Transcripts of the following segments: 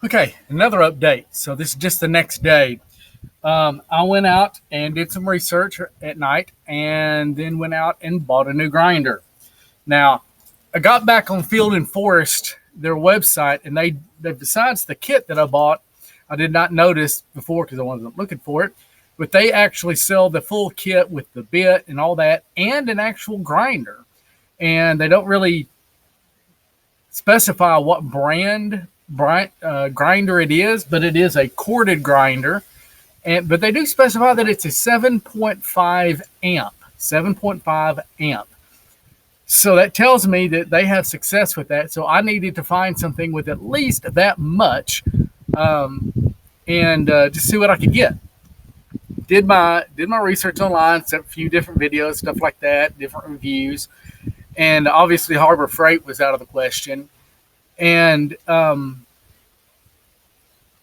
Okay, another update. So this is just the next day. I went out and did some research at night, and then went out and bought a new grinder. Now, I got back on Field and Forest, their website, and they besides the kit that I bought, I did not notice before because I wasn't looking for it, but they actually sell the full kit with the bit and all that, and an actual grinder. And they don't really specify what grinder it is, but it is a corded grinder. But they do specify that it's a 7.5 amp. 7.5 amp. So that tells me that they have success with that. So I needed to find something with at least that much, and just see what I could get. Did my research online, a few different videos, stuff like that, different reviews, and obviously Harbor Freight was out of the question. And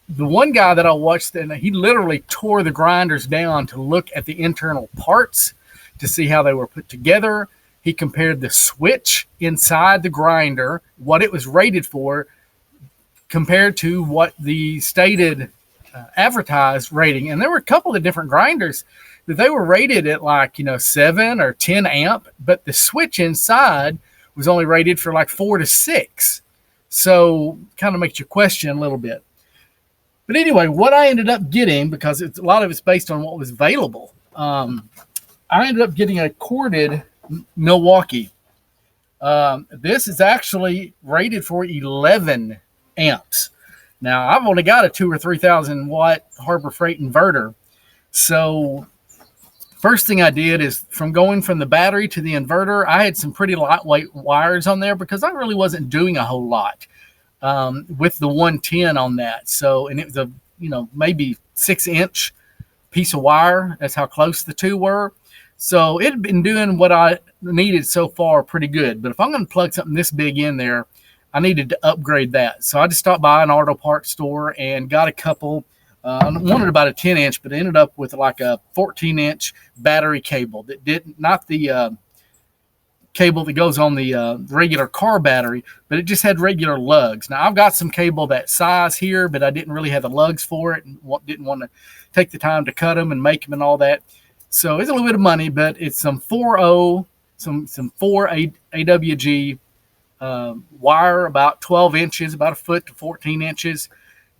the one guy that I watched, and he literally tore the grinders down to look at the internal parts to see how they were put together. He compared the switch inside the grinder, what it was rated for, compared to what the stated advertised rating. And there were a couple of different grinders that they were rated at 7 or 10 amp, but the switch inside was only rated for like 4 to 6. So kind of makes you question a little bit. But anyway, what I ended up getting, because a lot of it's based on what was available, I ended up getting a corded Milwaukee. This is actually rated for 11 amps. Now, I've only got a 2 or 3,000 watt Harbor Freight inverter. So first thing I did is, from going from the battery to the inverter, I had some pretty lightweight wires on there because I really wasn't doing a whole lot with the 110 on that. So, and it was a, maybe 6-inch piece of wire. That's how close the two were. So it had been doing what I needed so far pretty good. But if I'm going to plug something this big in there, I needed to upgrade that. So I just stopped by an auto parts store and got a couple. I wanted about a 10-inch, but ended up with like a 14-inch battery cable that didn't, not the cable that goes on the regular car battery, but it just had regular lugs. Now, I've got some cable that size here, but I didn't really have the lugs for it and didn't want to take the time to cut them and make them and all that. So it's a little bit of money, but it's some 4.0, some 4 AWG wire, about 12 inches, about a foot to 14 inches,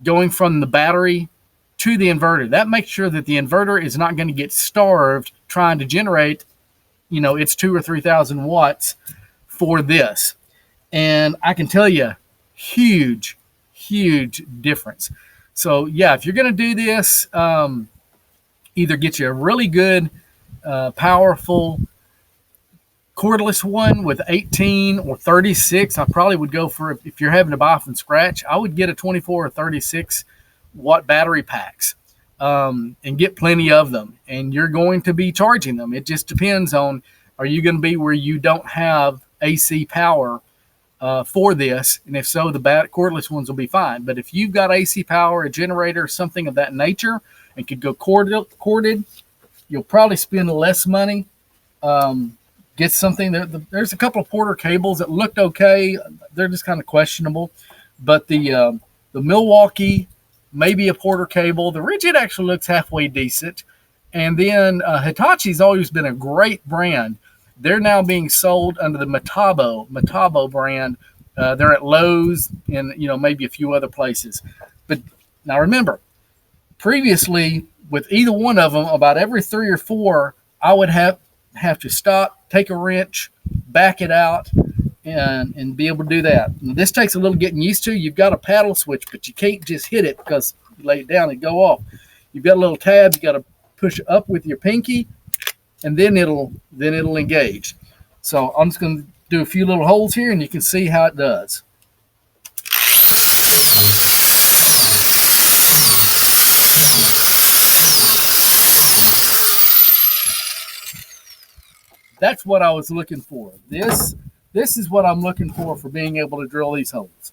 going from the battery to the inverter. That makes sure that the inverter is not going to get starved trying to generate, it's 2 or 3,000 watts for this. And I can tell you, huge difference. So yeah, if you're going to do this, either get you a really good, powerful cordless one with 18 or 36. I probably would go for, if you're having to buy from scratch, I would get a 24 or 36 watt battery packs, and get plenty of them. And you're going to be charging them. It just depends on, are you going to be where you don't have AC power for this? And if so, the cordless ones will be fine. But if you've got AC power, a generator, something of that nature, and could go corded, you'll probably spend less money. Get something. There's a couple of Porter cables that looked okay. They're just kind of questionable. But the Milwaukee, maybe a Porter cable. The Rigid actually looks halfway decent. And then Hitachi's always been a great brand. They're now being sold under the Metabo brand. They're at Lowe's and maybe a few other places. But now remember, previously with either one of them, about every 3 or 4, I would have to stop, take a wrench, back it out, and be able to do that. And this takes a little getting used to. You've got a paddle switch, but you can't just hit it because you lay it down and go off. You've got a little tab. You got to push up with your pinky, and then it'll engage. So I'm just going to do a few little holes here, and you can see how it does. That's what I was looking for. This is what I'm looking for being able to drill these holes.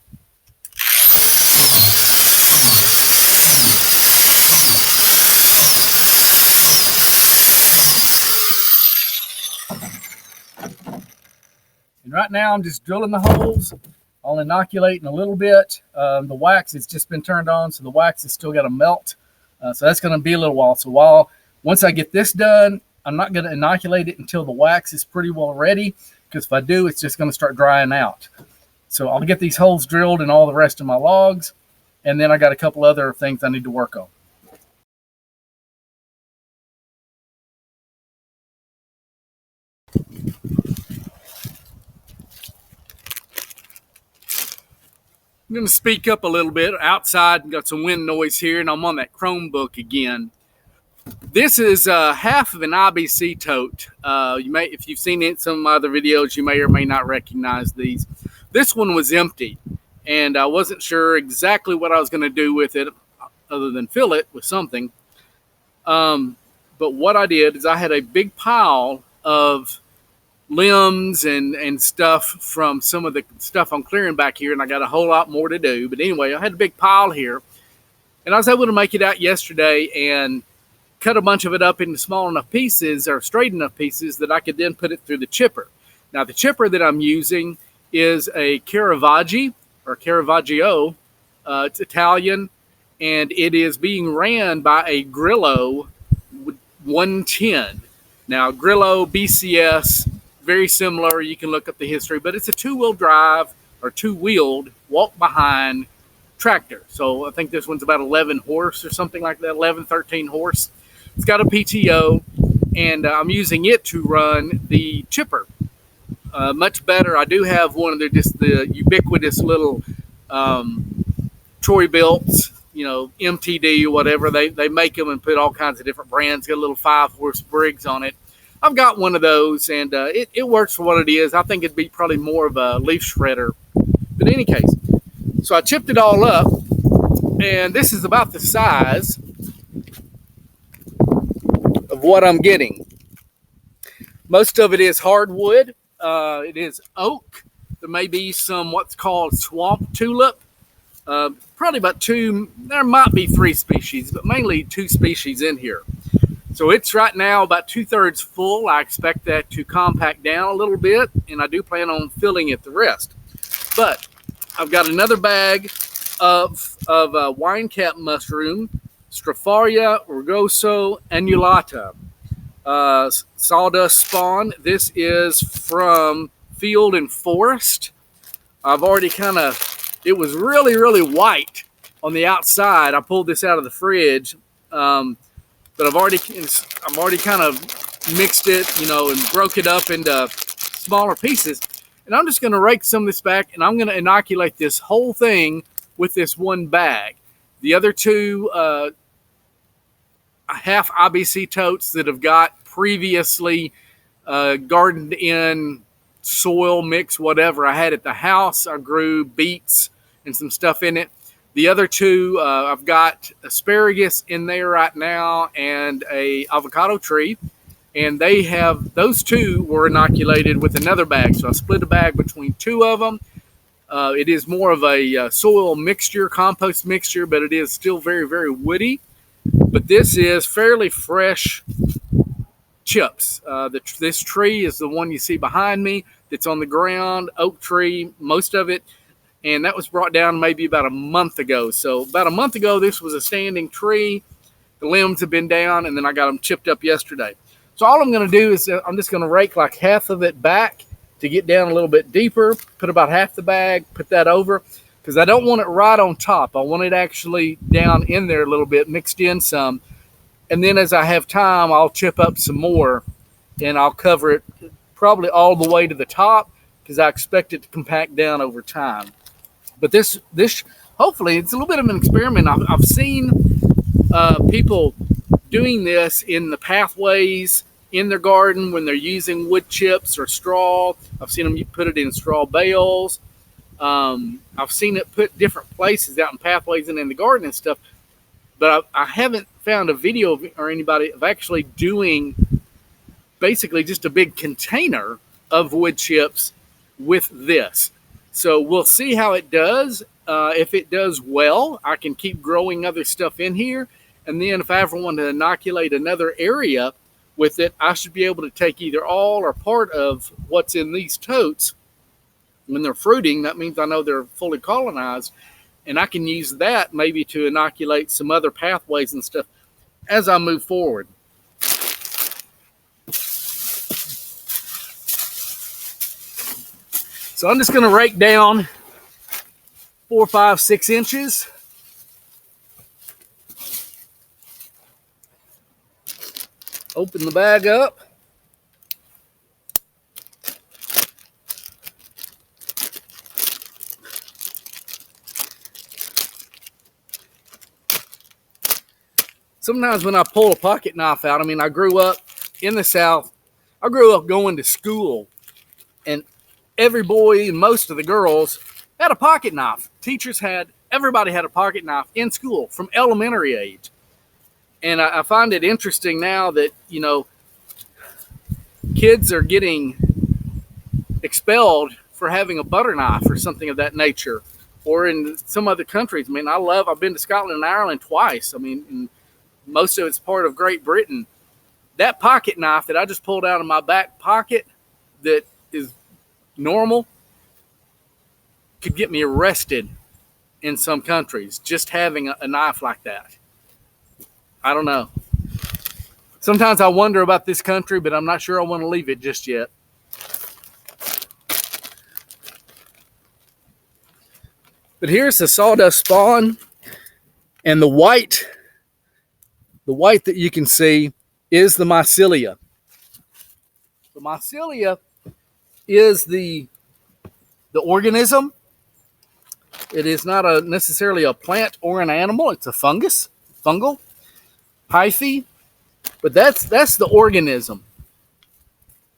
And right now I'm just drilling the holes I'll inoculate in a little bit. The wax has just been turned on, so the wax has still got to melt. So that's going to be a little while. So once I get this done, I'm not going to inoculate it until the wax is pretty well ready, because if I do, it's just going to start drying out. So I'll get these holes drilled in all the rest of my logs, and then I got a couple other things I need to work on. I'm going to speak up a little bit. Outside, got some wind noise here, and I'm on that Chromebook again. This is half of an IBC tote. If you've seen some of my other videos, you may or may not recognize these. This one was empty, and I wasn't sure exactly what I was going to do with it, other than fill it with something. But what I did is I had a big pile of limbs and stuff from some of the stuff I'm clearing back here, and I got a whole lot more to do. But anyway, I had a big pile here, and I was able to make it out yesterday and cut a bunch of it up into small enough pieces, or straight enough pieces, that I could then put it through the chipper. Now, the chipper that I'm using is a Caravaggi, or Caravaggio. It's Italian, and it is being ran by a Grillo 110. Now, Grillo BCS, very similar. You can look up the history, but it's a two-wheel drive, or two-wheeled, walk-behind tractor. So I think this one's about 11 horse or something like that, 11, 13 horse. It's got a PTO, and I'm using it to run the chipper. Much better. I do have one of the ubiquitous little Troy Builts, MTD or whatever. They make them and put all kinds of different brands. Got a little 5-horse Briggs on it. I've got one of those, and it works for what it is. I think it'd be probably more of a leaf shredder. But in any case, so I chipped it all up, and this is about the size of what I'm getting. Most of it is hardwood. It is oak. There may be some what's called swamp tulip. Probably about two. There might be 3 species, but mainly 2 species in here. So it's right now about 2/3 full. I expect that to compact down a little bit, and I do plan on filling it the rest. But I've got another bag of wine cap mushroom, Stropharia rugosa annulata, sawdust spawn. This is from Field and Forest. I've already it was really, really white on the outside. I pulled this out of the fridge. But I've already kind of mixed it, and broke it up into smaller pieces. And I'm just going to rake some of this back, and I'm going to inoculate this whole thing with this one bag. The other 2 half IBC totes that have got previously gardened in soil mix, whatever I had at the house. I grew beets and some stuff in it. The other 2, I've got asparagus in there right now, and a avocado tree, and those 2 were inoculated with another bag. So I split a bag between 2 of them. It is more of a soil mixture, compost mixture, but it is still very, very woody. But this is fairly fresh chips. This tree is the one you see behind me that's on the ground, oak tree, most of it. And that was brought down maybe about a month ago. So about a month ago, this was a standing tree. The limbs have been down, and then I got them chipped up yesterday. So all I'm going to do is I'm just going to rake like half of it back to get down a little bit deeper, put about half the bag, put that over, because I don't want it right on top. I want it actually down in there a little bit, mixed in some. And then as I have time, I'll chip up some more, and I'll cover it probably all the way to the top, because I expect it to compact down over time. But this hopefully, it's a little bit of an experiment. I've seen people doing this in the pathways in their garden when they're using wood chips or straw. I've seen them put it in straw bales. I've seen it put different places out in pathways and in the garden and stuff. But I haven't found a video or anybody of actually doing basically just a big container of wood chips with this. So we'll see how it does. If it does well, I can keep growing other stuff in here. And then if I ever want to inoculate another area with it, I should be able to take either all or part of what's in these totes When they're fruiting, that means I know they're fully colonized, and I can use that maybe to inoculate some other pathways and stuff as I move forward. So I'm just going to rake down 4, 5, 6 inches. Open the bag up. Sometimes when I pull a pocket knife out, I mean, I grew up in the South. I grew up going to school, and every boy and most of the girls had a pocket knife. Everybody had a pocket knife in school from elementary age. And I find it interesting now that, kids are getting expelled for having a butter knife or something of that nature. Or in some other countries. I mean, I've been to Scotland and Ireland twice. I mean, most of it's part of Great Britain. That pocket knife that I just pulled out of my back pocket that is normal could get me arrested in some countries, just having a knife like that. I don't know. Sometimes I wonder about this country, but I'm not sure I want to leave it just yet. But here's the sawdust spawn, and the white that you can see is the mycelia. The mycelia is the organism. It is not necessarily a plant or an animal. It's a fungal hyphae, but that's the organism.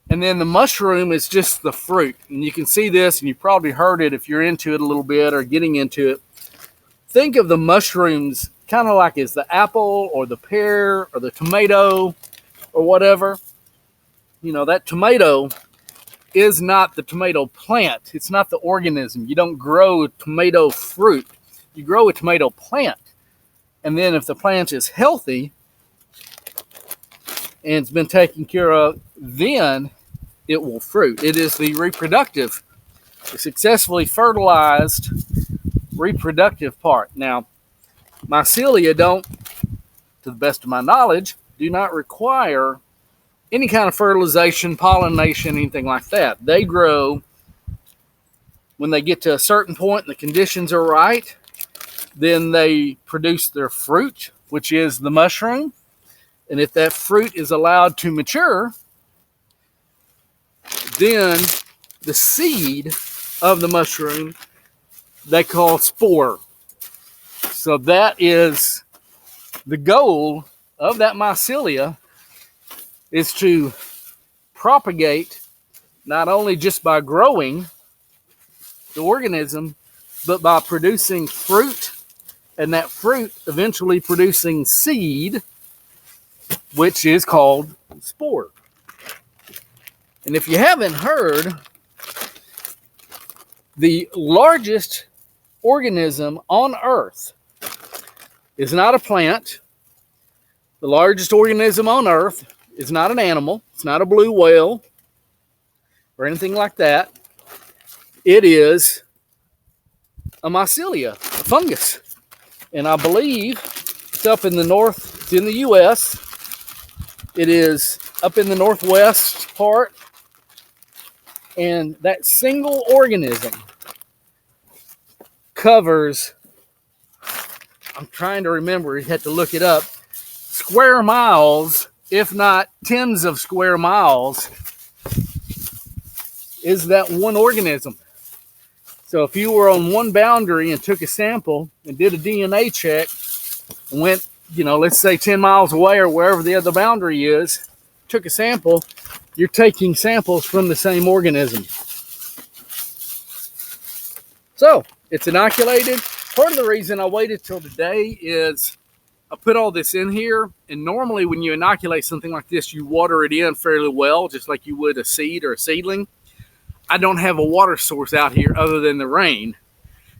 And then the mushroom is just the fruit. And you can see this, and you probably heard it if you're into it a little bit or getting into it. Think of the mushrooms kind of like as the apple or the pear or the tomato or whatever. That tomato is not the tomato plant. It's not the organism. You don't grow a tomato fruit. You grow a tomato plant. And then if the plant is healthy and it's been taken care of, then it will fruit. It is the successfully fertilized reproductive part. Now, mycelia don't, to the best of my knowledge, do not require any kind of fertilization, pollination, anything like that. They grow when they get to a certain point and the conditions are right. Then they produce their fruit, which is the mushroom. And if that fruit is allowed to mature, then the seed of the mushroom they call spore. So that is the goal of that mycelia, is to propagate not only just by growing the organism, but by producing fruit, and that fruit eventually producing seed, which is called spore. And if you haven't heard, the largest organism on Earth is not a plant. The largest organism on Earth is not an animal. It's not a blue whale or anything like that. It is a mycelia, a fungus. And I believe it's up in the north, it's in the U.S. It is up in the northwest part. And that single organism covers, I'm trying to remember, you had to look it up, square miles, if not tens of square miles, is that one organism. So if you were on one boundary and took a sample and did a DNA check and went, let's say 10 miles away or wherever the other boundary is, took a sample, you're taking samples from the same organism. So it's inoculated. Part of the reason I waited till today is I put all this in here, and normally when you inoculate something like this, you water it in fairly well, just like you would a seed or a seedling. I don't have a water source out here other than the rain.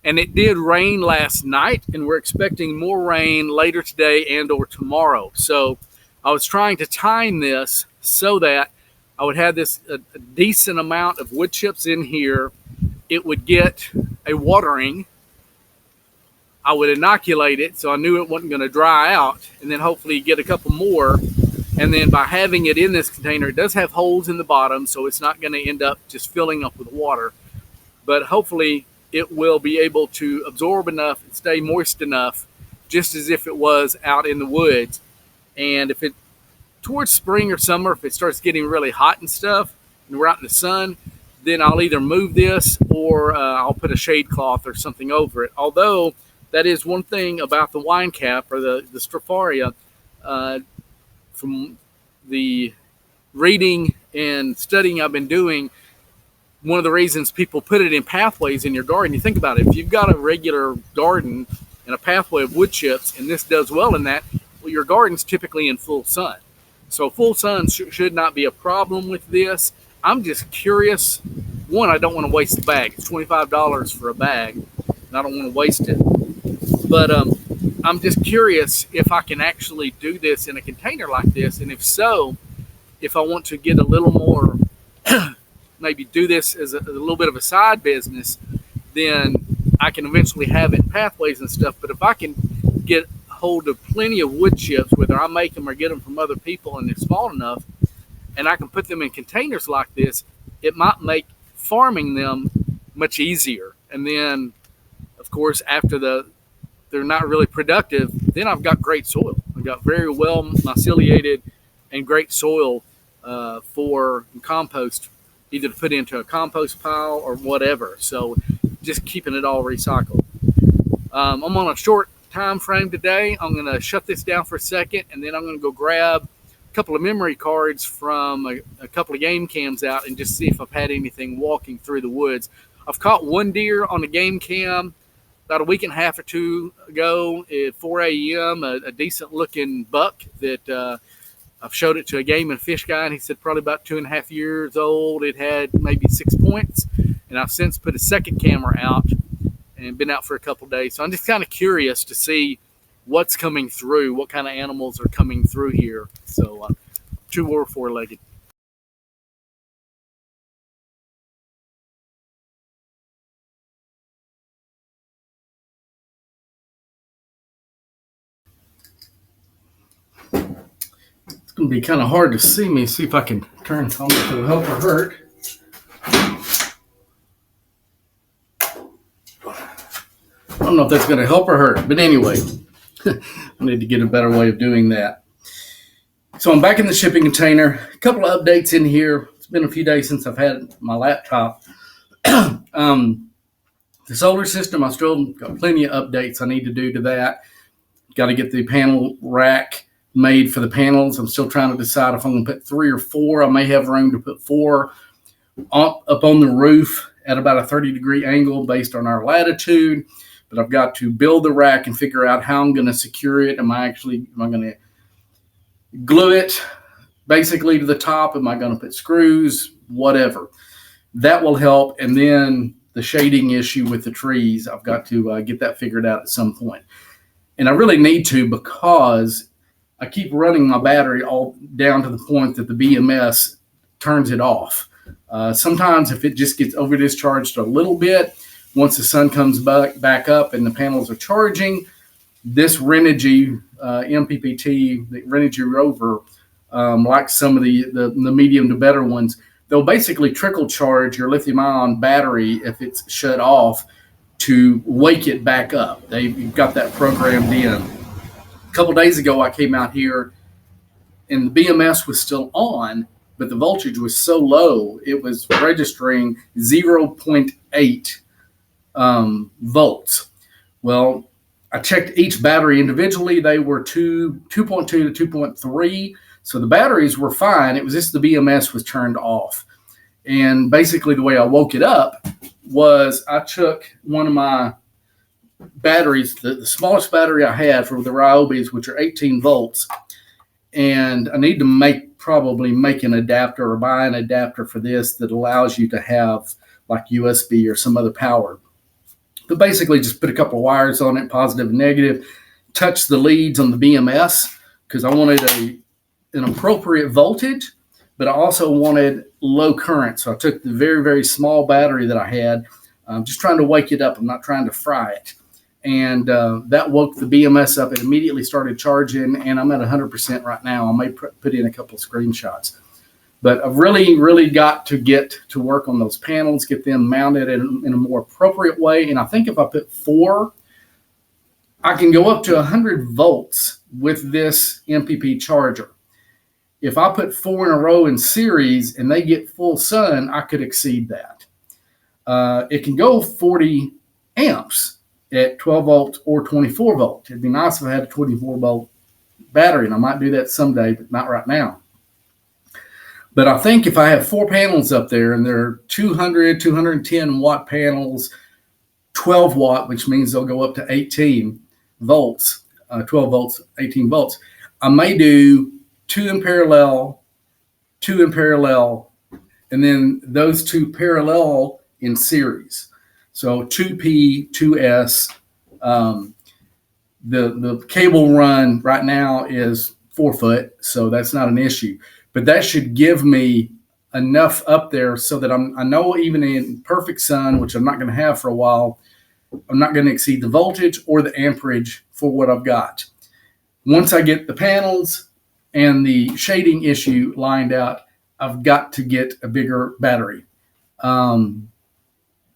And it did rain last night, and we're expecting more rain later today and or tomorrow. So I was trying to time this so that I would have this a decent amount of wood chips in here it would get a watering. I would inoculate it so I knew it wasn't going to dry out, and then hopefully get a couple more. And then by having it in this container, it does have holes in the bottom, so it's not going to end up just filling up with water. But hopefully it will be able to absorb enough and stay moist enough, just as if it was out in the woods. And if it, towards spring or summer, if it starts getting really hot and stuff, and we're out in the sun, then I'll either move this or I'll put a shade cloth or something over it. Although that is one thing about the wine cap or the Stropharia, from the reading and studying I've been doing, one of the reasons people put it in pathways in your garden, you think about it, if you've got a regular garden and a pathway of wood chips, and this does well in that, well, your garden's typically in full sun. So full sun should not be a problem with this. I'm just curious. One, I don't want to waste the bag. It's $25 for a bag, and I don't want to waste it. But I'm just curious if I can actually do this in a container like this, and if so, if I want to get a little more, maybe do this as a little bit of a side business, then I can eventually have it in pathways and stuff. But if I can get hold of plenty of wood chips, whether I make them or get them from other people, and they're small enough, and I can put them in containers like this, it might make farming them much easier. And then, of course, after they're not really productive, then I've got great soil. I've got very well myceliated and great soil for compost, either to put into a compost pile or whatever. So just keeping it all recycled. I'm on a short time frame today. I'm going to shut this down for a second, and then I'm going to go grab a couple of memory cards from a couple of game cams out and just see if I've had anything walking through the woods. I've caught one deer on a game cam about a week and a half or two ago at 4 a.m., a decent looking buck that I've showed it to a game and fish guy, and he said probably about 2.5 years old. It had maybe 6 points, and I've since put a second camera out and been out for a couple of days. So I'm just kind of curious to see what's coming through, what kind of animals are coming through here. So 2 or 4-legged. It's going to be kind of hard to see me. See if I can turn on to help or hurt. I don't know if that's going to help or hurt, but anyway, I need to get a better way of doing that. So I'm back in the shipping container. A couple of updates in here. It's been a few days since I've had my laptop. The solar system, I still got plenty of updates I need to do to that. Got to get the panel rack made for the panels. I'm still trying to decide if I'm going to put 3 or 4. I may have room to put 4 up on the roof at about a 30-degree angle based on our latitude. But I've got to build the rack and figure out how I'm going to secure it. Am I going to glue it basically to the top? Am I going to put screws? Whatever. That will help. And then the shading issue with the trees, I've got to get that figured out at some point. And I really need to, because I keep running my battery all down to the point that the BMS turns it off. Sometimes if it just gets over discharged a little bit, once the sun comes back up and the panels are charging, this Renogy MPPT, the Renogy Rover, like some of the medium to better ones, they'll basically trickle charge your lithium-ion battery if it's shut off to wake it back up. They've got that programmed in. A couple days ago, I came out here and the BMS was still on, but the voltage was so low, it was registering 0.8 volts. Well, I checked each battery individually. They were 2.2 to 2.3. So the batteries were fine. It was just the BMS was turned off. And basically the way I woke it up was I took one of my batteries, the smallest battery I had for the Ryobis, which are 18 volts. And I need to probably make an adapter or buy an adapter for this that allows you to have like USB or some other power. But basically just put a couple of wires on it, positive and negative, touch the leads on the BMS because I wanted an appropriate voltage, but I also wanted low current. So I took the very, very small battery that I had. I'm just trying to wake it up. I'm not trying to fry it. And that woke the BMS up. It immediately started charging, and I'm at 100% right now. I may put in a couple of screenshots. But I've really got to get to work on those panels, get them mounted in a more appropriate way. And I think if I put 4, I can go up to 100 volts with this MPP charger. If I put 4 in a row in series and they get full sun, I could exceed that. It can go 40 amps at 12 volts or 24 volt. It'd be nice if I had a 24 volt battery, and I might do that someday, but not right now. But I think if I have 4 panels up there, and they're 200, 210 watt panels, 12 watt, which means they'll go up to 18 volts, 12 volts, 18 volts, I may do 2 in parallel, 2 in parallel, and then those 2 parallel in series. So 2P, 2S. The cable run right now is 4 foot, so that's not an issue. But that should give me enough up there so that I know even in perfect sun, which I'm not going to have for a while, I'm not going to exceed the voltage or the amperage for what I've got. Once I get the panels and the shading issue lined out, I've got to get a bigger battery.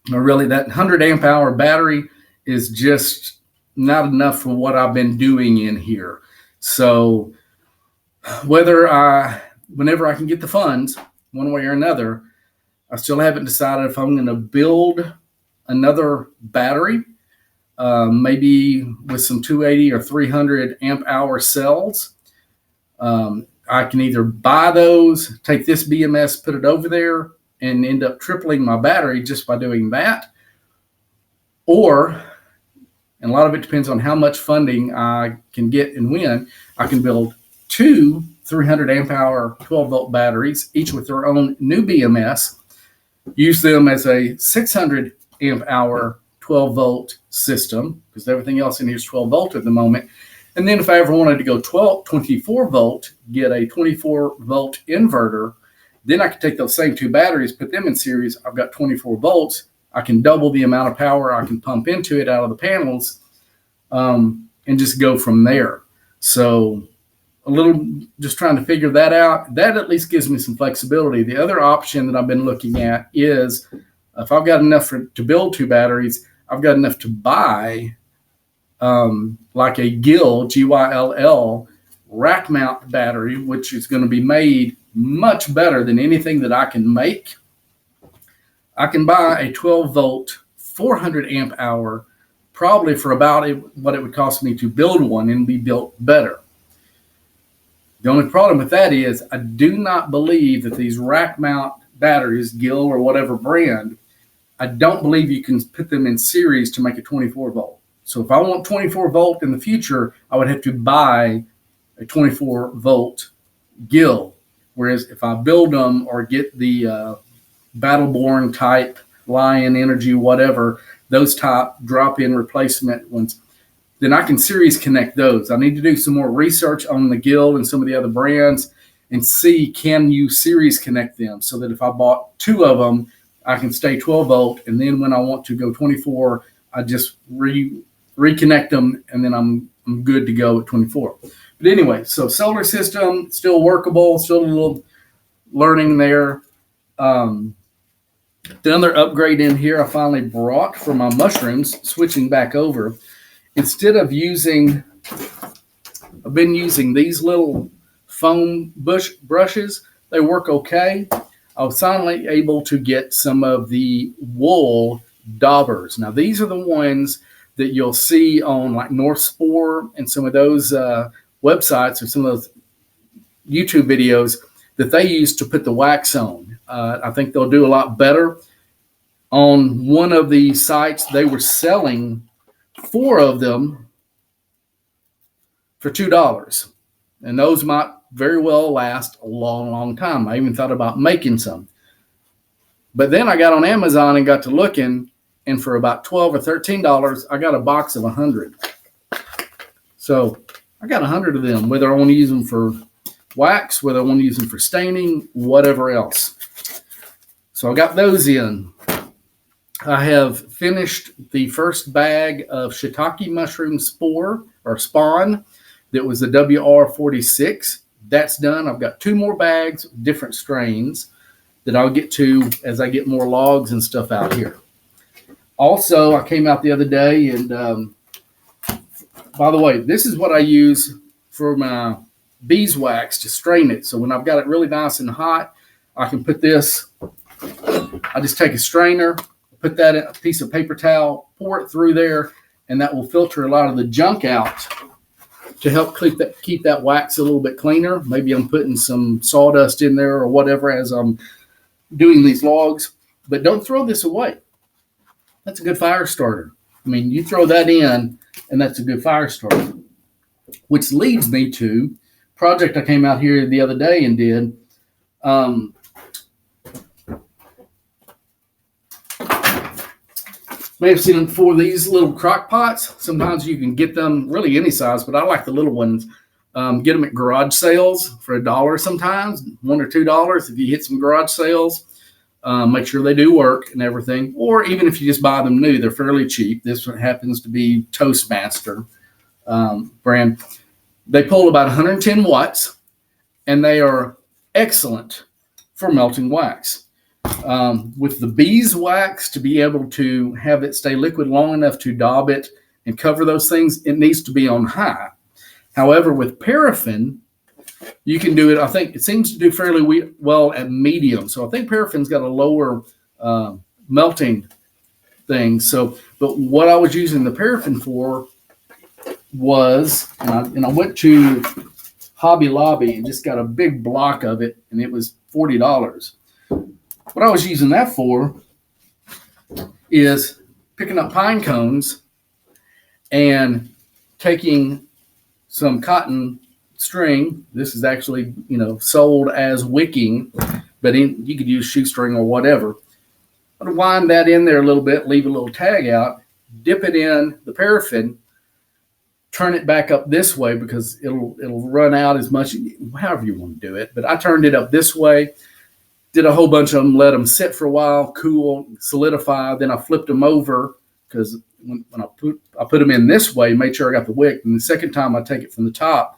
Really, that 100 amp hour battery is just not enough for what I've been doing in here. So whenever I can get the funds, one way or another, I still haven't decided if I'm going to build another battery, maybe with some 280 or 300 amp hour cells. I can either buy those, take this BMS, put it over there, and end up tripling my battery just by doing that. Or, and a lot of it depends on how much funding I can get and when, I can build 2 300 amp hour 12 volt batteries, each with their own new BMS, use them as a 600 amp hour 12 volt system, because everything else in here is 12 volt at the moment. And then if I ever wanted to go 24 volt, get a 24 volt inverter, then I could take those same 2 batteries, put them in series. I've got 24 volts. I can double the amount of power I can pump into it out of the panels, and just go from there. So just trying to figure that out. That at least gives me some flexibility. The other option that I've been looking at is if I've got enough to build 2 batteries, I've got enough to buy like a Gyll rack mount battery, which is going to be made much better than anything that I can make. I can buy a 12 volt, 400 amp hour, probably for about what it would cost me to build one, and be built better. The only problem with that is I do not believe that these rack mount batteries, Gyll or whatever brand, I don't believe you can put them in series to make a 24 volt. So if I want 24 volt in the future, I would have to buy a 24 volt Gyll. Whereas if I build them or get the Battleborn type, Lion Energy, whatever, those type drop-in replacement ones, then I can series connect those. I need to do some more research on the Gyll and some of the other brands and see, can you series connect them so that if I bought 2 of them, I can stay 12 volt. And then when I want to go 24, I just reconnect them, and then I'm good to go at 24. But anyway, so solar system, still workable, still a little learning there. The other upgrade in here I finally brought for my mushrooms, switching back over. Instead of I've been using these little foam brushes. They work okay. I was finally able to get some of the wool daubers. Now, these are the ones that you'll see on like North Spore and some of those websites or some of those YouTube videos that they use to put the wax on. I think they'll do a lot better. On one of the sites, they were selling 4 of them for $2. And those might very well last a long, long time. I even thought about making some. But then I got on Amazon and got to looking, and for about $12 or $13, I got a box of 100. So I got 100 of them, whether I want to use them for wax, whether I want to use them for staining, whatever else. So I got those in. I have finished the first bag of shiitake mushroom spore or spawn that was the WR46. That's done. I've got 2 more bags, different strains that I'll get to as I get more logs and stuff out here. Also, I came out the other day and, by the way, this is what I use for my beeswax to strain it. So when I've got it really nice and hot, I can put this, I just take a strainer, put that in a piece of paper towel, pour it through there, and that will filter a lot of the junk out to help keep that wax a little bit cleaner. Maybe I'm putting some sawdust in there or whatever as I'm doing these logs. But don't throw this away. That's a good fire starter. I mean, you throw that in, and that's a good fire starter. Which leads me to a project I came out here the other day and did. May have seen them before, these little crock pots. Sometimes you can get them really any size, but I like the little ones. Get them at garage sales for $1 sometimes, $1 or $2 if you hit some garage sales. Make sure they do work and everything. Or even if you just buy them new, they're fairly cheap. This one happens to be Toastmaster brand. They pull about 110 watts, and they are excellent for melting wax. With the beeswax, to be able to have it stay liquid long enough to daub it and cover those things, it needs to be on high. However, with paraffin, you can do it. I think it seems to do fairly well at medium. So I think paraffin's got a lower melting thing. So, but what I was using the paraffin for was, and I went to Hobby Lobby and just got a big block of it, and it was $40. What I was using that for is picking up pine cones and taking some cotton string. This is actually, sold as wicking, but you could use shoestring or whatever. I'd wind that in there a little bit, leave a little tag out, dip it in the paraffin, turn it back up this way because it'll run out as much, however you want to do it. But I turned it up this way, did a whole bunch of them, let them sit for a while, cool, solidify. Then I flipped them over because when I put them in this way, made sure I got the wick. And the second time I take it from the top,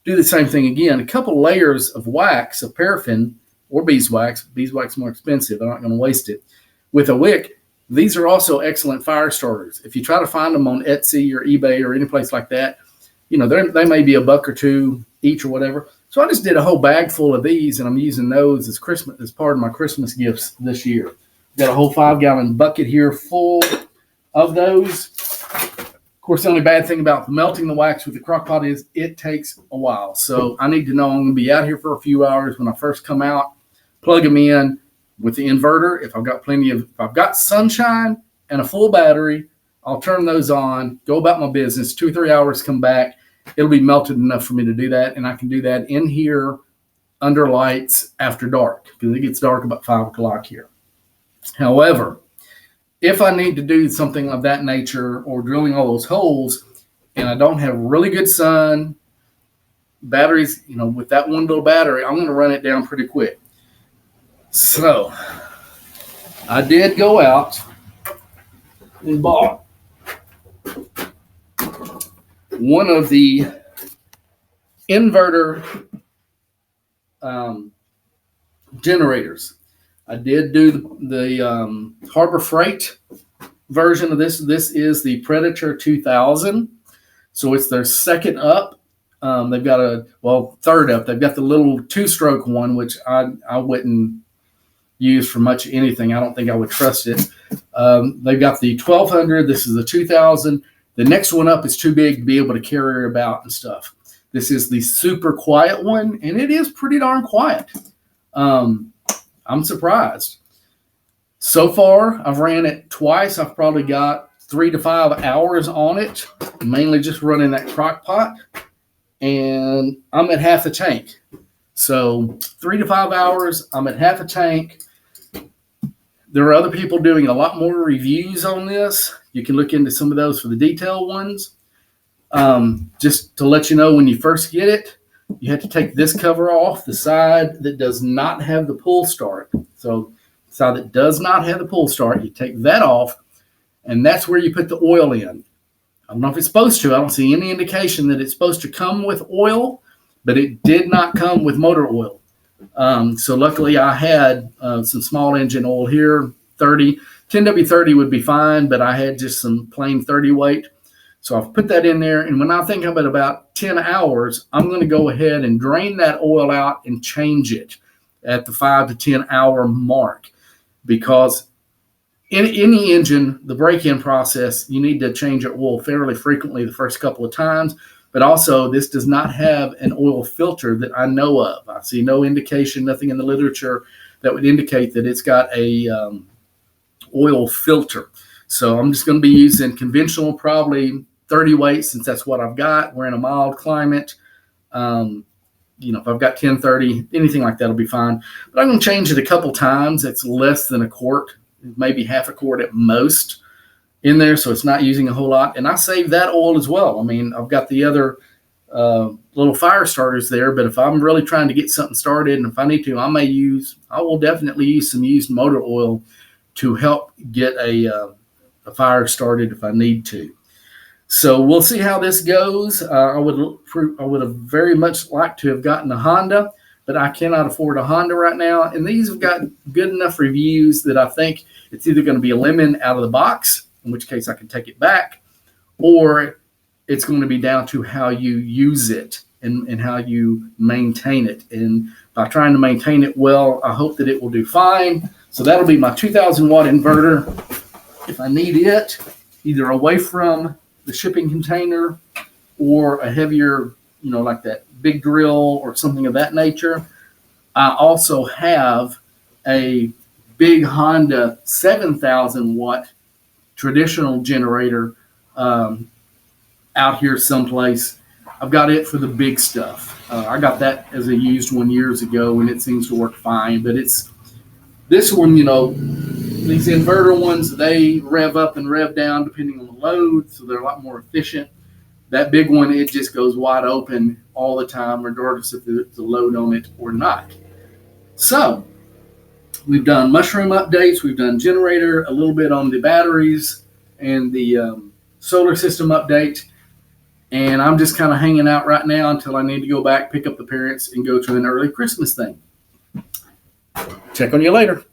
do the same thing again. A couple layers of wax, of paraffin or beeswax. Beeswax more expensive. I'm not going to waste it. With a wick, these are also excellent fire starters. If you try to find them on Etsy or eBay or any place like that, they may be $1 or $2 each or whatever. So I just did a whole bag full of these, and I'm using those as part of my Christmas gifts this year. Got a whole 5-gallon bucket here full of those. Of course, the only bad thing about melting the wax with the crock pot is it takes a while. So I need to know I'm going to be out here for a few hours when I first come out, plug them in with the inverter. If I've got sunshine and a full battery, I'll turn those on, go about my business, 2 or 3 hours, come back. It'll be melted enough for me to do that. And I can do that in here under lights after dark because it gets dark about 5 o'clock here. However, if I need to do something of that nature or drilling all those holes and I don't have really good sun, batteries, with that one little battery, I'm going to run it down pretty quick. So I did go out and bought one of the inverter generators. I did do the Harbor Freight version of this. This is the Predator 2000. So it's their second up. They've got third up. They've got the little 2-stroke one, which I wouldn't use for much anything. I don't think I would trust it. They've got the 1200. This is the 2000. The next one up is too big to be able to carry about and stuff. This is the super quiet one, and it is pretty darn quiet. I'm surprised. So far, I've ran it twice. I've probably got 3 to 5 hours on it, mainly just running that crock pot, and I'm at half a tank. So 3 to 5 hours, I'm at half a tank. There are other people doing a lot more reviews on this. You can look into some of those for the detailed ones. Just to let you know, when you first get it, you have to take this cover off, the side that does not have the pull start. So side that does not have the pull start, you take that off, and that's where you put the oil in. I don't know if it's supposed to. I don't see any indication that it's supposed to come with oil, but it did not come with motor oil. So luckily I had some small engine oil here, 30. 10W30 would be fine, but I had just some plain 30 weight. So I've put that in there, and when I think of it about 10 hours, I'm going to go ahead and drain that oil out and change it at the 5 to 10 hour mark, because in any engine, the break-in process, you need to change your oil fairly frequently the first couple of times. But also, this does not have an oil filter that I know of. I see no indication, nothing in the literature that would indicate that it's got a oil filter. So I'm just going to be using conventional, probably 30 weight, since that's what I've got. We're in a mild climate. If I've got 1030, anything like that will be fine. But I'm going to change it a couple times. It's less than a quart, maybe half a quart at most in there, so it's not using a whole lot. And I save that oil as well. I mean, I've got the other little fire starters there, but if I'm really trying to get something started, and if I need to, I will definitely use some used motor oil to help get a fire started if I need to. So we'll see how this goes. I would have very much liked to have gotten a Honda, but I cannot afford a Honda right now. And these have got good enough reviews that I think it's either going to be a lemon out of the box, in which case I can take it back, or it's going to be down to how you use it and how you maintain it. And by trying to maintain it well, I hope that it will do fine. So that'll be my 2,000 watt inverter. If I need it, either away from the shipping container or a heavier, like that big drill or something of that nature. I also have a big Honda 7,000 watt traditional generator out here someplace. I've got it for the big stuff. I got that as a used one years ago, and it seems to work fine. But it's this one, these inverter ones, they rev up and rev down depending on the load, so they're a lot more efficient. That big one, it just goes wide open all the time, regardless if there's a load on it or not. So we've done mushroom updates, we've done generator, a little bit on the batteries, and the solar system update. And I'm just kind of hanging out right now until I need to go back, pick up the parents, and go to an early Christmas thing. Check on you later.